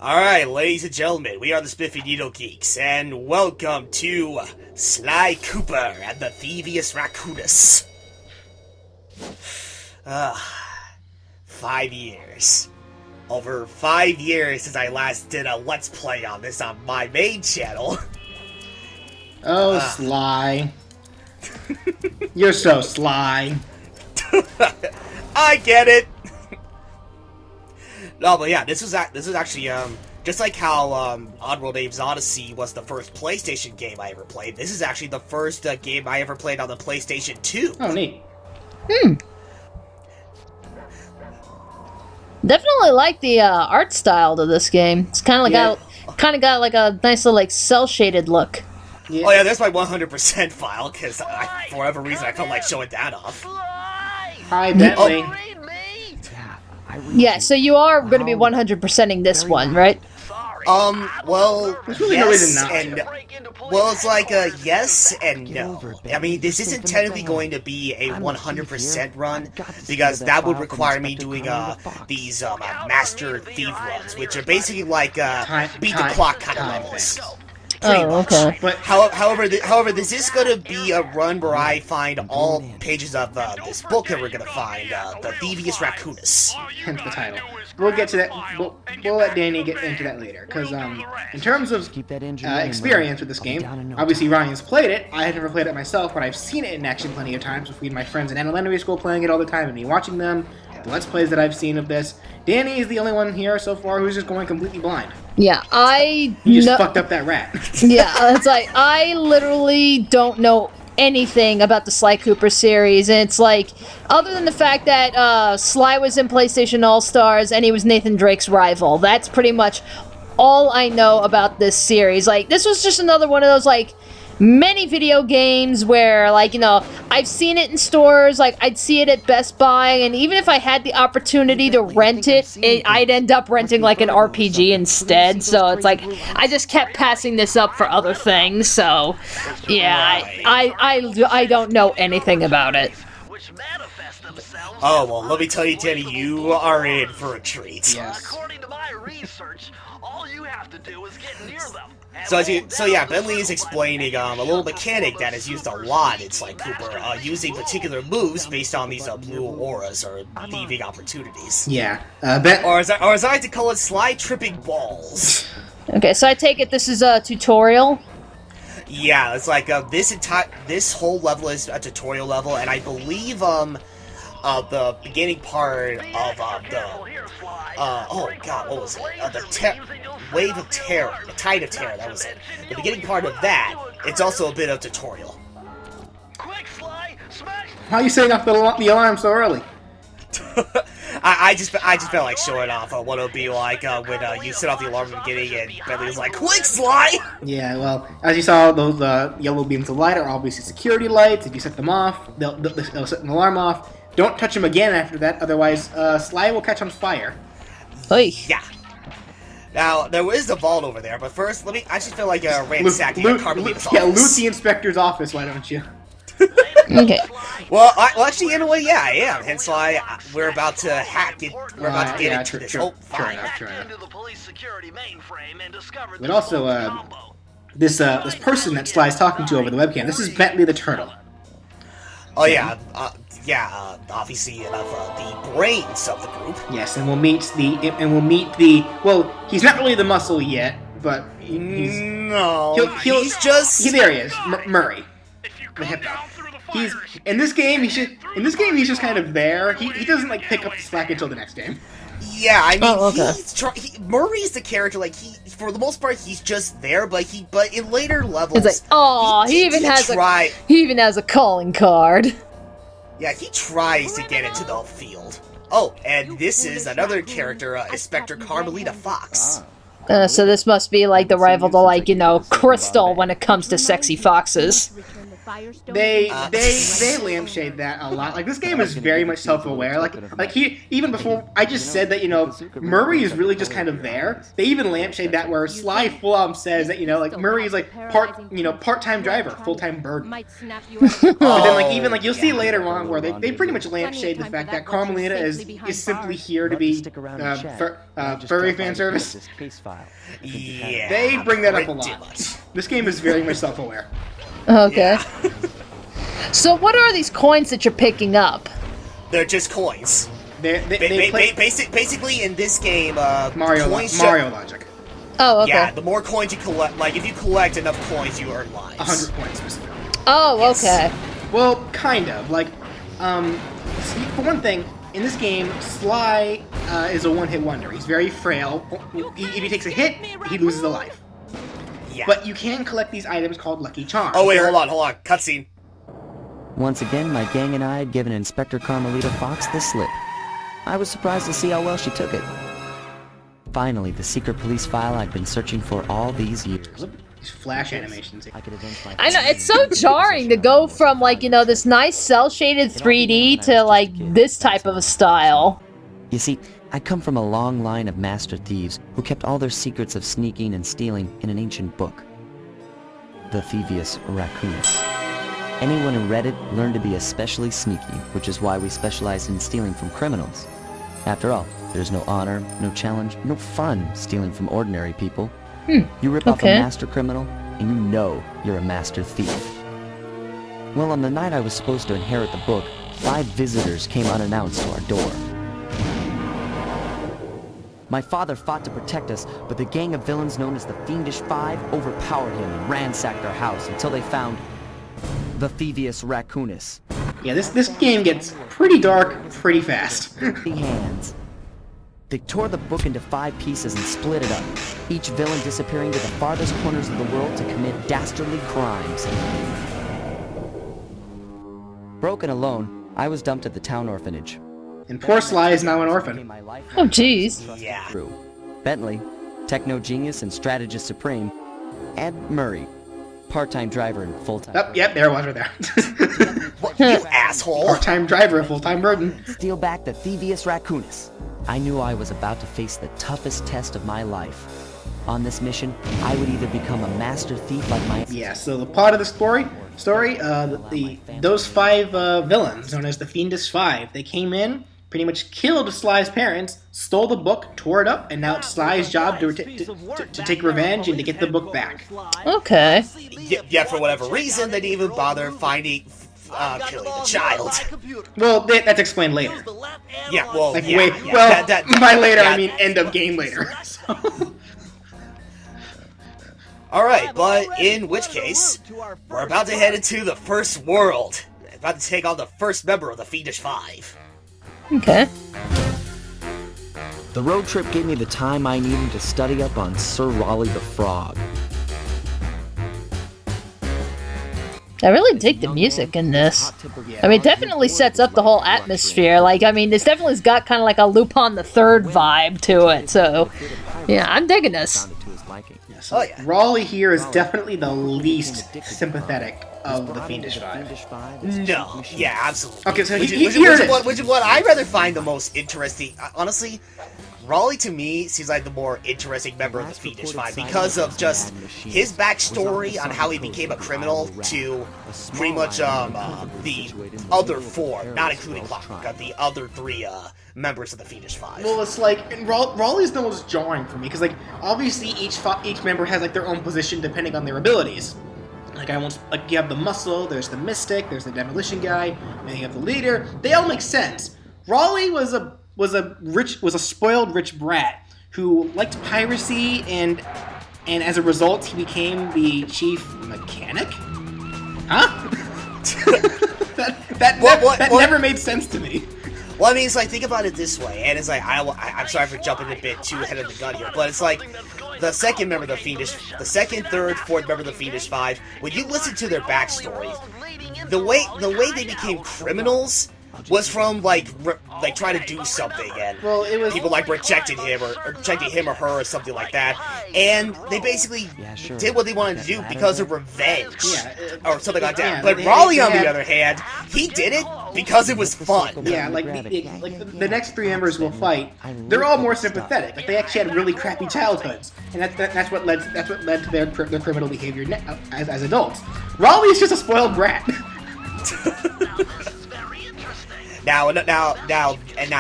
Alright, ladies and gentlemen, we are the Spiffy Needle Geeks, and welcome to Sly Cooper and the Thievius Raccoonus. 5 years. Over 5 years since I last did a Let's Play on this on my main channel. Oh, Sly. You're so sly. I get it! No, but yeah, this is actually, just like how, Oddworld Abe's Odyssey was the first PlayStation game I ever played, this is actually the first game I ever played on the PlayStation 2. Oh, neat. Definitely like the art style to this game. It's kind of got like a nice little like cell shaded look. Yeah. Oh yeah, there's my 100% file, because for whatever reason I felt like showing that off. Hi, Bentley. Yeah, so you are going to be 100%ing this one, right? Well, There's really no reason yes not and... to. Well, it's like, yes and no. I mean, this isn't technically going to be a 100% run, because that would require me doing, these, Master Thief runs, which are basically like, beat the clock kind of levels. Oh, okay. But However, this is going to be a run where I find all pages of this book that we're going to find, the Thievius Raccoonus. hence the title. We'll get to that. We'll let Danny get into that later. Because in terms of experience with this game, obviously Ryan's played it. I have never played it myself, but I've seen it in action plenty of times between my friends in elementary school playing it all the time and me watching them. The Let's Plays that I've seen of this. Danny is the only one here so far who's just going completely blind. Yeah, You just fucked up that rat. Yeah, it's like, I literally don't know anything about the Sly Cooper series, and it's like, other than the fact that Sly was in PlayStation All-Stars and he was Nathan Drake's rival, that's pretty much all I know about this series. Like, this was just another one of those, like, many video games where, like, you know, I've seen it in stores, like, I'd see it at Best Buy, and even if I had the opportunity to rent it, I'd end up renting, like, an RPG instead, so it's like, I just kept passing this up for other things, so, yeah, I don't know anything about it. Oh, well, let me tell you, Danny, you are in for a treat. Yes. According to my research, all you have to do is get near them. So yeah, Bentley is explaining a little mechanic that is used a lot in Sly Cooper, using particular moves based on these blue auras or thieving opportunities. Yeah. Or as I like to call it, Sly tripping balls. Okay, so I take it this is a tutorial? Yeah, it's like this whole level is a tutorial level, and I believe the beginning part of oh god, what was it? The Wave of Terror, the Tide of Terror, that was it. The beginning part of that, it's also a bit of tutorial. Quick, Sly, smash! Why are you setting off the alarm so early? I just felt like showing off what it would be like when you set off the alarm at the beginning and Bentley was like, "Quick, Sly!" Yeah, well, as you saw, those yellow beams of light are obviously security lights. If you set them off, they'll set an alarm off. Don't touch them again after that, otherwise Sly will catch on fire. Oy. Yeah. Now, there is a vault over there, but first, I just feel like ransacking Carmelita's office. Yeah, loot the inspector's office, why don't you? Okay. Well, actually, in a way, yeah, I am. Hence why we're about to hack it. We're about to get into this. Oh, fine. True enough. Into the police security mainframe and discovered But the also, combo. this person that Sly's talking to over the webcam, this is Bentley the Turtle. Oh, yeah. Obviously, the brains of the group. Yes, and we'll meet the. Well, he's not really the muscle yet, but he's. No, He's there. He is, Murray, the hippo. He's in this game. He's just kind of there. He doesn't like pick up the slack until the next game. Yeah, I mean, okay. Murray's the character. Like for the most part, he's just there. But in later levels, It's like, oh, he even has a calling card. Yeah, he tries to get into the field. Oh, and this is another character, Inspector Carmelita Fox. So this must be like the rival to, like, you know, Crystal when it comes to sexy foxes. they lampshade that a lot. Like, this game is very much self-aware. Like he, even before I just said that, Murray is really just kind of there. They even lampshade that where Sly full-on says that, like, Murray is like part-time driver, full-time burden. But then, like, you'll see later on where they pretty much lampshade the fact that Carmelita is simply here to be furry fan service. Yeah. They bring that up a lot. This game is very much self-aware. Okay. Yeah. So what are these coins that you're picking up? They're just coins. Basically in this game, Mario logic. Oh, okay. Yeah, the more coins you collect, like if you collect enough coins, you earn lives. 100 points specifically. Oh, Yes. okay. Well, kind of. Like, for one thing, in this game, Sly is a one-hit wonder. He's very frail. If he takes a hit, he loses a life. Yeah. But you can collect these items called Lucky Charms. Oh wait, hold on. Cutscene. Once again, my gang and I had given Inspector Carmelita Fox the slip. I was surprised to see how well she took it. Finally, the secret police file I'd been searching for all these years. Look, these flash animations. I could avenge my I know, it's so jarring to go from, like, this nice cel-shaded 3D to, like, this type of a style. You see, I come from a long line of master thieves who kept all their secrets of sneaking and stealing in an ancient book. The Thievius Raccoonus. Anyone who read it learned to be especially sneaky, which is why we specialize in stealing from criminals. After all, there's no honor, no challenge, no fun stealing from ordinary people. You rip off a master criminal, and you know you're a master thief. Well, on the night I was supposed to inherit the book, 5 visitors came unannounced to our door. My father fought to protect us, but the gang of villains known as the Fiendish Five overpowered him and ransacked our house until they found the Thievius Raccoonus. Yeah, this game gets pretty dark pretty fast. The hands. They tore the book into 5 pieces and split it up, each villain disappearing to the farthest corners of the world to commit dastardly crimes. Broken alone, I was dumped at the town orphanage. And poor Sly is now an orphan. Oh, jeez. Yeah. Bentley, techno genius and strategist supreme, and Murray, part-time driver and full-time. Oh, yep, there it was right there. What, you asshole. Part-time driver, full-time burden. Steal back the Thievius Raccoonus. I knew I was about to face the toughest test of my life. On this mission, I would either become a master thief like my... Yeah, so the plot of the story, those 5 villains, known as the Fiendish Five, they came in, pretty much killed Sly's parents, stole the book, tore it up, and now it's Sly's job to take revenge and to get the book back. Okay. Yeah, for whatever reason, they didn't even bother killing the child. Well, that's explained later. Yeah, well, Like, yeah. By later, I mean end of game later. So. Alright, but in which case, we're about to head into the first world. About to take on the first member of the Fiendish Five. Okay. The road trip gave me the time I needed to study up on Sir Raleigh the Frog. I really dig the music in this. I mean, it definitely sets up the whole atmosphere. Like, I mean, this definitely's got kind of like a Lupin the Third vibe to it. So, yeah, I'm digging this. So Raleigh here is definitely the least sympathetic of the Fiendish Five. No, yeah, absolutely. Okay, so which is what I rather find the most interesting. Honestly, Raleigh to me seems like the more interesting member of the Fiendish Five because of just his backstory on how he became a criminal to pretty much the other 4, not including Clockwork, the other 3 members of the Fiendish Five. Well, it's like, and Raleigh's the most jarring for me because, like, obviously each member has like their own position depending on their abilities. Like you have the muscle, there's the mystic, there's the demolition guy, and you have the leader. They all make sense. Raleigh was a spoiled rich brat who liked piracy, and as a result he became the chief mechanic. Huh? that never made sense to me. Well, I mean, it's like, think about it this way, and it's like, I'm sorry for jumping a bit too ahead of the gun here, but it's like, the second member of the Fiendish, the second, third, fourth member of the Fiendish Five, when you listen to their backstories, the way they became criminals, was from like trying to do something, and Well, it was people like rejected him or rejected him or her or something like that, and they basically did what they wanted to do because of revenge or something like that. But Raleigh, on the other hand, he did it because it was fun. Yeah, like the next three members will fight. They're all more sympathetic. Like they actually had really crappy childhoods, and that's what led to their criminal behavior as adults. Raleigh is just a spoiled brat. Now,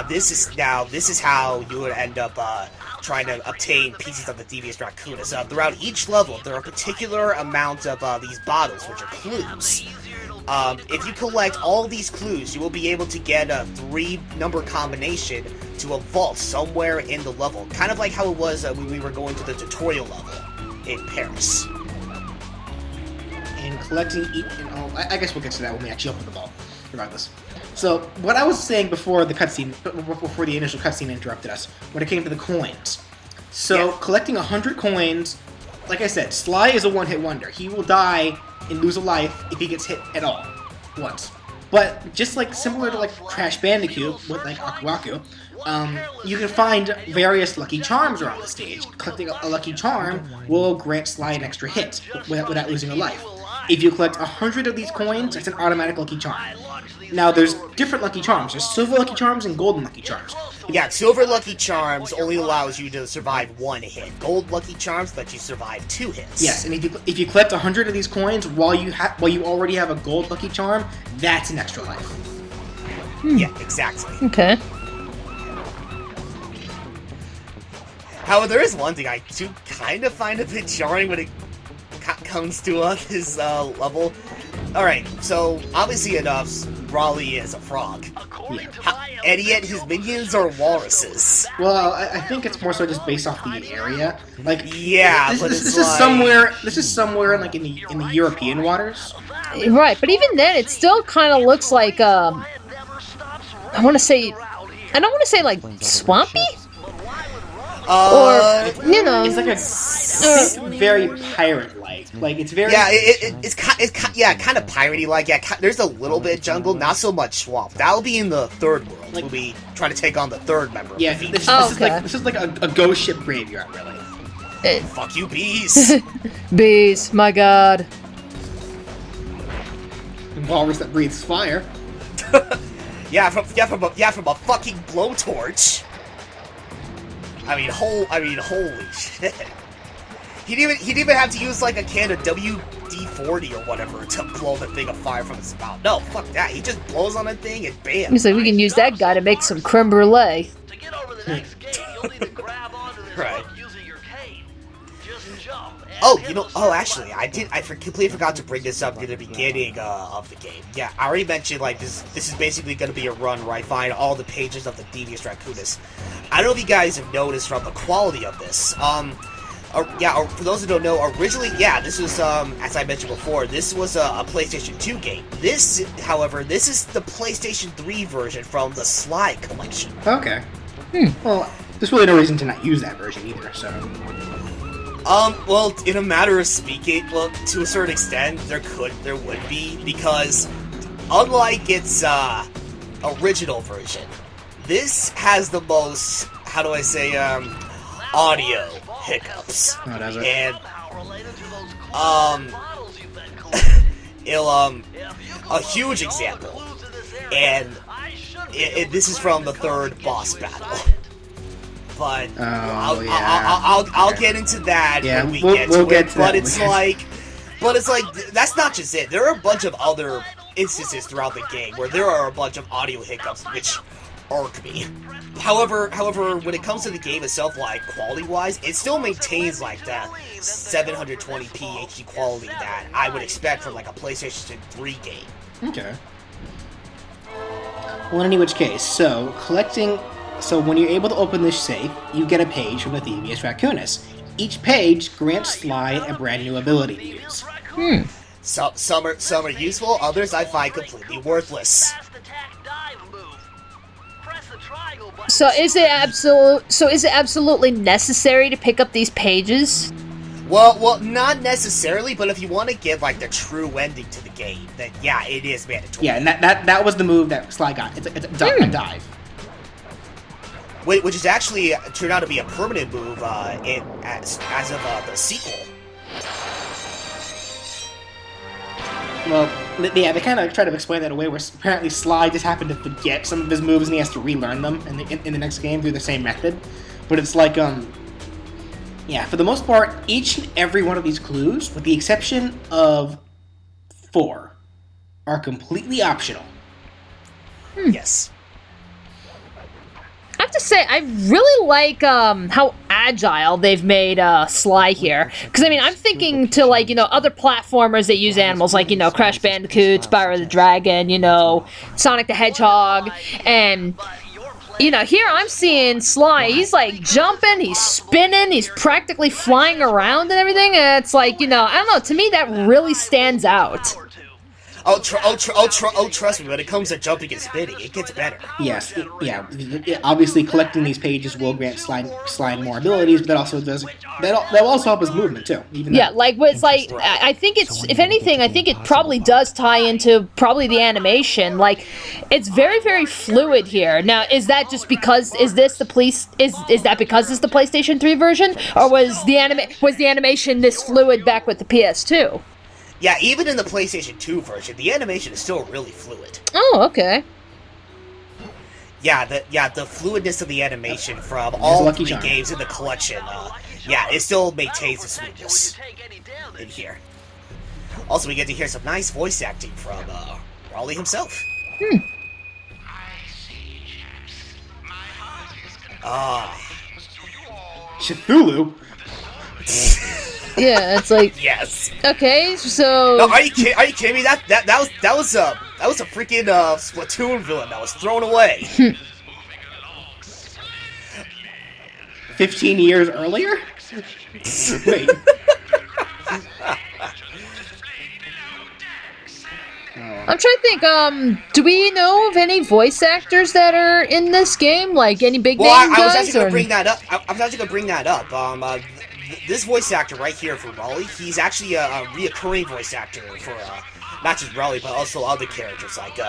this is how you would end up trying to obtain pieces of the Thievius Raccoonus. Throughout each level, there are a particular amount of these bottles, which are clues. If you collect all these clues, you will be able to get a 3-number combination to a vault somewhere in the level. Kind of like how it was when we were going to the tutorial level in Paris. And collecting I guess we'll get to that when we actually open the vault, regardless. So, what I was saying before the initial cutscene interrupted us, when it came to the coins. So, collecting 100 coins, like I said, Sly is a one-hit wonder. He will die and lose a life if he gets hit at all, once. But, just like similar to like Crash Bandicoot, with like Aku Aku, you can find various lucky charms around the stage. Collecting a lucky charm will grant Sly an extra hit without losing a life. If you collect 100 of these coins, it's an automatic lucky charm. Now, there's different lucky charms. There's silver lucky charms and golden lucky charms. Yeah, silver lucky charms only allows you to survive 1 hit. Gold lucky charms let you survive 2 hits. Yes, and if you collect 100 of these coins while you already have a gold lucky charm, that's an extra life. Yeah, exactly. Okay. However, there is one thing I do kind of find a bit jarring when it comes to this level. Alright, so obviously enough, Raleigh is a frog. And yet his minions are walruses. Well, I think it's more so just based off the area. Like, yeah, this is somewhere in like in the European waters. Right, but even then, it still kind of looks like I don't want to say like swampy. Or you know, it's like very pirate-like. Like it's very it's kind of piratey-like. Yeah, there's a little bit of jungle, not so much swamp. That'll be in the third world. We'll be trying to take on the third member. Yeah, this is like a ghost ship graveyard, really. Fuck you, bees. Bees, my god. Walrus that breathes fire. from a fucking blowtorch. I mean, holy shit. He didn't even have to use like a can of WD-40 or whatever to blow the thing of fire from his mouth. No, fuck that. He just blows on a thing and bam. He's like, we can use that guy to make some creme brulee. To get over the next gate, you'll need to grab onto this Right. hook using your cane. Just jump. Actually, I completely forgot to bring this up near the beginning of the game. Yeah, I already mentioned, like, this is basically going to be a run where I find all the pages of the Thievius Raccoonus. I don't know if you guys have noticed from the quality of this. For those who don't know, originally, this was, as I mentioned before, this was a PlayStation 2 game. This, however, this is the PlayStation 3 version from the Sly collection. Okay. Well, there's really no reason to not use that version either, so... Well, in a matter of speaking, to a certain extent, there would be, because unlike its, original version, this has the most, how do I say, audio hiccups. Oh, does it? And, a huge example, and this is from the third boss battle. But I'll get into that when we get to it. But it's like, that's not just it. There are a bunch of other instances throughout the game where there are a bunch of audio hiccups which irk me. However, when it comes to the game itself, like quality-wise, it still maintains like that 720p HD quality that I would expect from like a PlayStation 3 game. Okay. Well, in any which case, so when you're able to open this safe, you get a page from the Thievius Raccoonus. Each page grants Sly a brand new ability to use. Some are useful, others I find completely worthless. So is it absolutely necessary to pick up these pages? Well, not necessarily, but if you want to give like the true ending to the game, then yeah, it is mandatory. Yeah, and that was the move that Sly got. It's a dive. Which is actually turned out to be a permanent move as of the sequel. Well, yeah, they kind of try to explain that away, where apparently Sly just happened to forget some of his moves and he has to relearn them in the next game through the same method. But it's like, yeah, for the most part, each and every one of these clues, with the exception of 4, are completely optional. Yes. I have to say, I really like how agile they've made Sly here. Because, I mean, I'm thinking to, like, other platformers that use animals, like, Crash Bandicoot, Spyro the Dragon, Sonic the Hedgehog, and, here I'm seeing Sly, he's, like, jumping, he's spinning, he's practically flying around and everything, and it's like, I don't know, to me that really stands out. Trust me, when it comes to jumping and spinning, it gets better. Yes, obviously collecting these pages will grant Sly more abilities, but that'll also help his movement too. I think it's, if anything, I think it probably does tie into probably the animation. Like, it's very, very fluid here. Now, is that just because is that because it's the PlayStation 3 version, or was the animation this fluid back with the PS2? Yeah, even in the PlayStation 2 version, the animation is still really fluid. Oh, okay. Yeah, the fluidness of the animation from all 3 games in the collection, it still maintains the smoothness in here. Also, we get to hear some nice voice acting from Raleigh himself. Cthulhu? Yeah, it's like, yes. Okay, so no, are you kidding me? That was a freaking Splatoon villain that was thrown away. 15 years earlier? Wait. I'm trying to think, do we know of any voice actors that are in this game? Like, any big name guys? I was actually going to bring that up. I was actually going to bring that up. This voice actor right here for Raleigh, he's actually a reoccurring voice actor for not just Raleigh, but also other characters like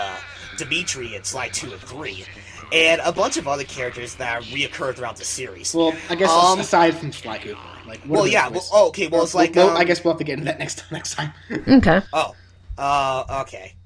Dimitri in Sly 2 and 3, and a bunch of other characters that reoccur throughout the series. Well, I guess aside from Sly Cooper, like, it's like I guess we'll have to get into that next time. Okay. Oh, okay.